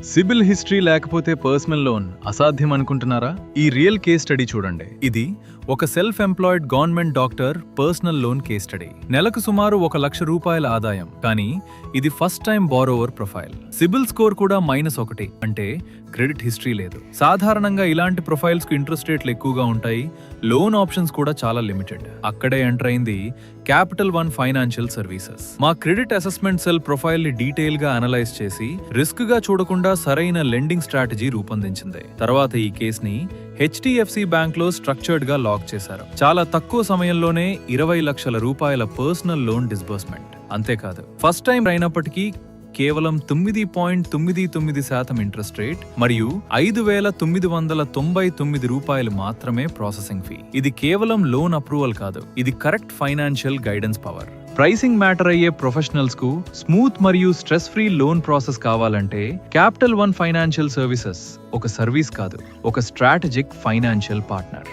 CIBIL history లేకపోతే personal loan అసాధ్యం అనుకుంటున్నారా? ఈ రియల్ కేస్ స్టడీ చూడండి. ఇది ఒక self employed government doctor personal loan case study. నెలకు సుమారు 1 లక్ష రూపాయల ఆదాయం, కానీ ఇది first time borrower profile. CIBIL score కూడా -1, అంటే క్రెడిట్ హిస్టరీ లేదు. సాధారణంగా ఇలాంటి ప్రొఫైల్స్ కు ఇంట్రెస్ట్ రేట్లు ఎక్కువగా ఉంటాయి, లోన్ ఆప్షన్స్ కూడా చాలా లిమిటెడ్. అక్కడే ఎంటర్ అయింది క్యాపిటల్ వన్ ఫైనాన్షియల్ సర్వీసెస్. మా క్రెడిట్ అసెస్మెంట్ సెల్ ప్రొఫైల్ ని డీటెయిల్ గా అనలైజ్ చేసి రిస్క్ గా చూడకుండా సరైన లెండింగ్ స్ట్రాటజీ రూపొందించింది. తర్వాత ఈ కేస్ ని HDFC బ్యాంక్ లో స్ట్రక్చర్డ్ గా లాక్ చేశారు. చాలా తక్కువ సమయంలోనే 20 లక్షల రూపాయల పర్సనల్ లోన్ డిస్బర్స్మెంట్. అంతేకాదు, ఫస్ట్ టైం అయినప్పటికీ కేవలం 9.99% ఇంట్రెస్ట్ రేట్ మరియు 5,999 రూపాయలు మాత్రమే ప్రాసెసింగ్ ఫీ. ఇది కేవలం లోన్ అప్రూవల్ కాదు, ఇది correct financial guidance power. Pricing matter అయ్యే ప్రొఫెషనల్స్ కు స్మూత్ మరియు స్ట్రెస్ ఫ్రీ లోన్ ప్రాసెస్ కావాలంటే క్యాపిటల్ వన్ ఫైనాన్షియల్ సర్వీసెస్ ఒక సర్వీస్ కాదు, ఒక స్ట్రాటజిక్ ఫైనాన్షియల్ పార్ట్నర్.